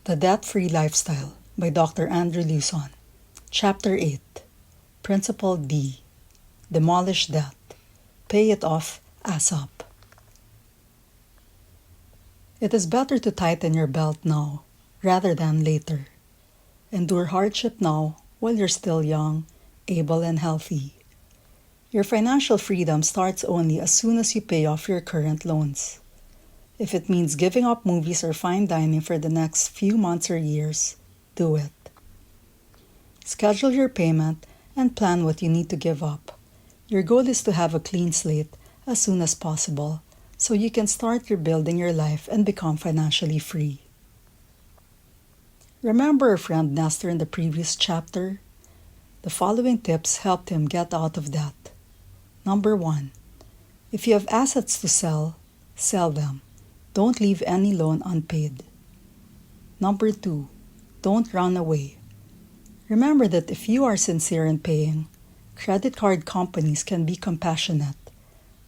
The Debt-Free Lifestyle by Dr. Andrew Lawson. Chapter 8. Principle D. Demolish debt. Pay it off ASAP. It is better to tighten your belt now rather than later. Endure hardship now while you're still young, able, and healthy. Your financial freedom starts only as soon as you pay off your current loans. If it means giving up movies or fine dining for the next few months or years, do it. Schedule your payment and plan what you need to give up. Your goal is to have a clean slate as soon as possible so you can start rebuilding your life and become financially free. Remember our friend Nestor in the previous chapter? The following tips helped him get out of debt. Number 1. If you have assets to sell, sell them. Don't leave any loan unpaid. Number 2. Don't run away. Remember that if you are sincere in paying, credit card companies can be compassionate.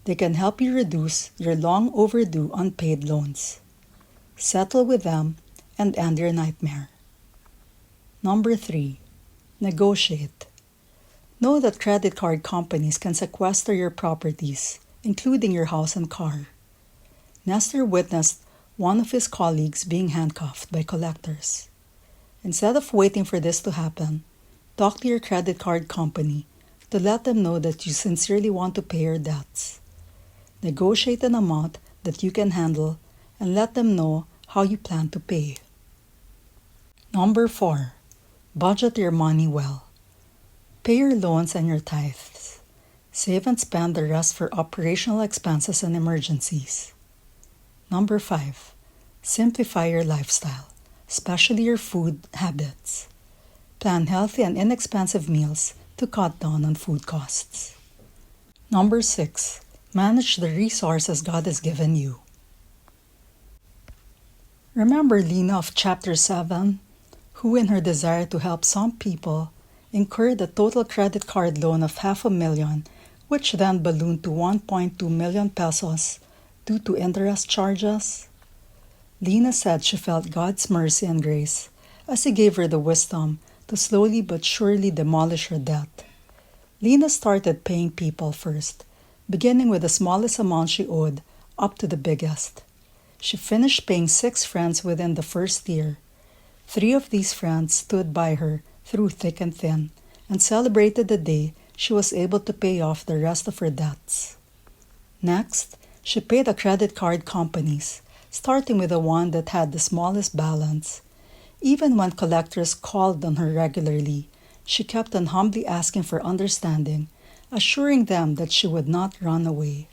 They can help you reduce your long overdue unpaid loans. Settle with them and end your nightmare. Number 3. Negotiate. Know that credit card companies can sequester your properties, including your house and car. Nestor witnessed one of his colleagues being handcuffed by collectors. Instead of waiting for this to happen, talk to your credit card company to let them know that you sincerely want to pay your debts. Negotiate an amount that you can handle and let them know how you plan to pay. Number 4. Budget your money well. Pay your loans and your tithes. Save and spend the rest for operational expenses and emergencies. Number 5. Simplify your lifestyle, especially your food habits. Plan healthy and inexpensive meals to cut down on food costs. Number 6. Manage the resources God has given you. Remember Lena of Chapter 7, who in her desire to help some people incurred a total credit card loan of $500,000, which then ballooned to 1.2 million pesos due to interest charges? Lena said she felt God's mercy and grace as He gave her the wisdom to slowly but surely demolish her debt. Lena started paying people first, beginning with the smallest amount she owed up to the biggest. She finished paying 6 friends within the first year. 3 of these friends stood by her through thick and thin and celebrated the day she was able to pay off the rest of her debts. Next, she paid the credit card companies, starting with the one that had the smallest balance. Even when collectors called on her regularly, she kept on humbly asking for understanding, assuring them that she would not run away.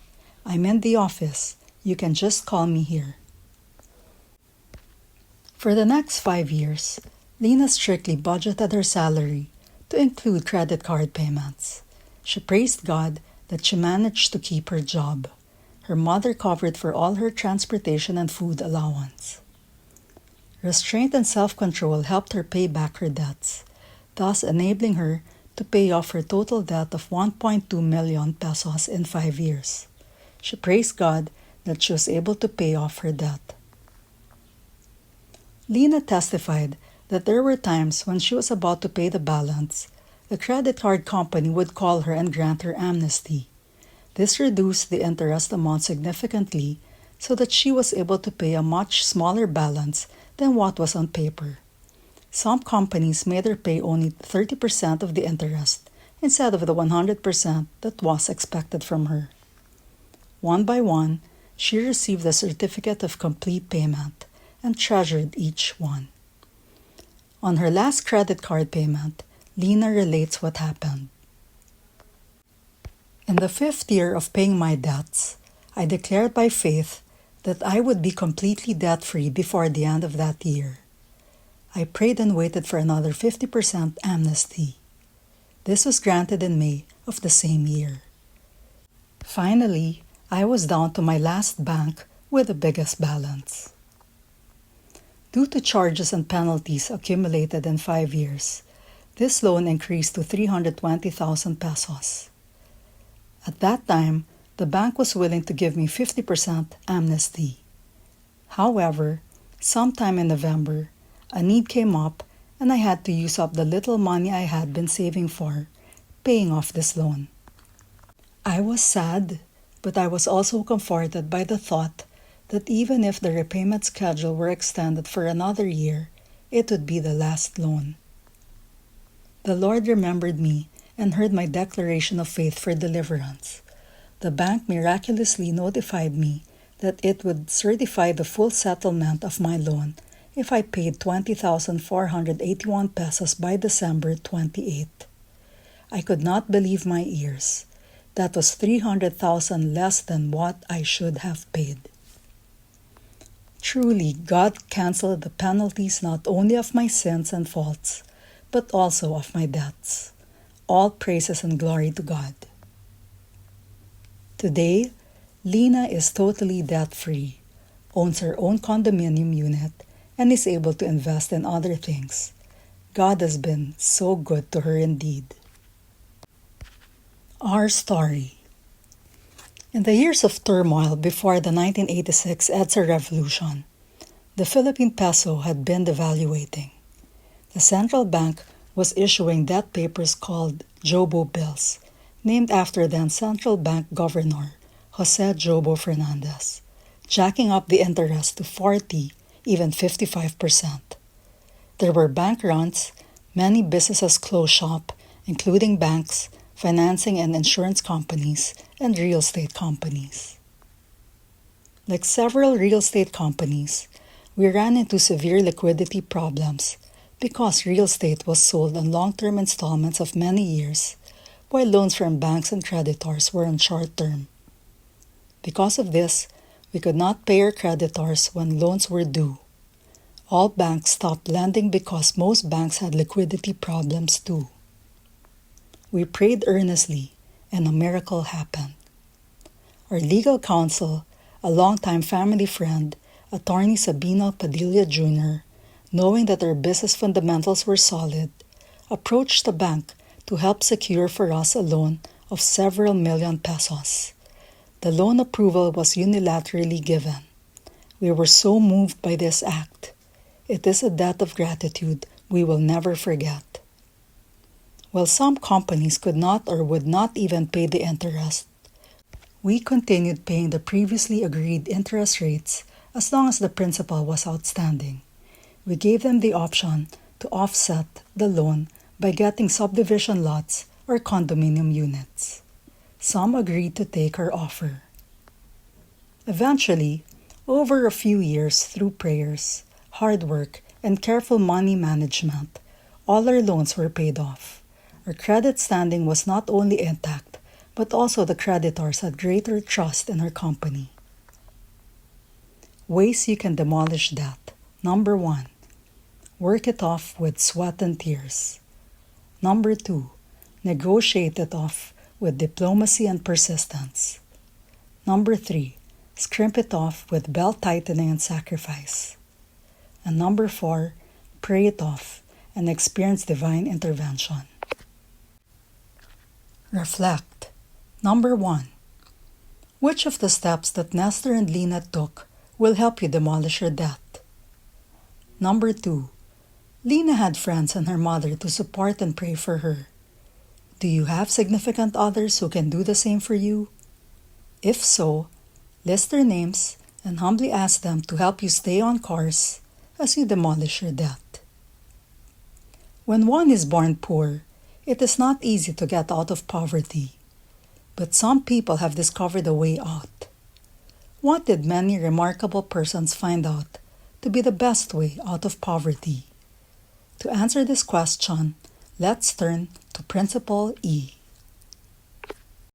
"I'm in the office. You can just call me here." For the next 5 years, Lena strictly budgeted her salary to include credit card payments. She praised God that she managed to keep her job. Her mother covered for all her transportation and food allowance. Restraint and self-control helped her pay back her debts, thus enabling her to pay off her total debt of 1.2 million pesos in 5 years. She praised God that she was able to pay off her debt. Lena testified that there were times when she was about to pay the balance, the credit card company would call her and grant her amnesty. This reduced the interest amount significantly so that she was able to pay a much smaller balance than what was on paper. Some companies made her pay only 30% of the interest instead of the 100% that was expected from her. One by one, she received a certificate of complete payment and treasured each one. On her last credit card payment, Lena relates what happened. "In the 5th year of paying my debts, I declared by faith that I would be completely debt-free before the end of that year. I prayed and waited for another 50% amnesty. This was granted in May of the same year. Finally, I was down to my last bank with the biggest balance." Due to charges and penalties accumulated in 5 years, this loan increased to 320,000 pesos. At that time, the bank was willing to give me 50% amnesty. However, sometime in November, A need came up, and I had to use up the little money I had been saving for, paying off this loan. I was sad, but I was also comforted by the thought that even if the repayment schedule were extended for another year, it would be the last loan. The Lord remembered me and heard my declaration of faith for deliverance. The bank miraculously notified me that it would certify the full settlement of my loan if I paid 20,481 pesos by December 28. I could not believe my ears. That was 300,000 less than what I should have paid. Truly, God canceled the penalties not only of my sins and faults, but also of my debts. All praises and glory to God. Today, Lena is totally debt-free, owns her own condominium unit, and is able to invest in other things. God has been so good to her indeed. Our story. In the years of turmoil before the 1986 EDSA revolution, the Philippine peso had been devaluating. The central bank was issuing debt papers called Jobo bills, named after then Central Bank Governor Jose Jobo Fernandez, jacking up the interest to 40, even 55%. There were bank runs, many businesses closed shop, including banks, financing and insurance companies, and real estate companies. Like several real estate companies, we ran into severe liquidity problems because real estate was sold on long-term installments of many years, while loans from banks and creditors were on short-term. Because of this, we could not pay our creditors when loans were due. All banks stopped lending because most banks had liquidity problems too. We prayed earnestly, and a miracle happened. Our legal counsel, a longtime family friend, Attorney Sabino Padilla Jr., knowing that our business fundamentals were solid, approached the bank to help secure for us a loan of several million pesos. The loan approval was unilaterally given. We were so moved by this act. It is a debt of gratitude we will never forget. While some companies could not or would not even pay the interest, we continued paying the previously agreed interest rates as long as the principal was outstanding. We gave them the option to offset the loan by getting subdivision lots or condominium units. Some agreed to take our offer. Eventually, over a few years through prayers, hard work, and careful money management, all our loans were paid off. Our credit standing was not only intact, but also the creditors had greater trust in our company. Ways you can demolish debt. Number 1. Work it off with sweat and tears. Number 2. Negotiate it off with diplomacy and persistence. Number 3. Scrimp it off with belt-tightening and sacrifice. And number 4. Pray it off and experience divine intervention. Reflect. Number 1. Which of the steps that Nestor and Lena took will help you demolish your debt? Number 2. Lena had friends and her mother to support and pray for her. Do you have significant others who can do the same for you? If so, list their names and humbly ask them to help you stay on course as you demolish your debt. When one is born poor, it is not easy to get out of poverty, but some people have discovered a way out. What did many remarkable persons find out to be the best way out of poverty? To answer this question, let's turn to Principle E.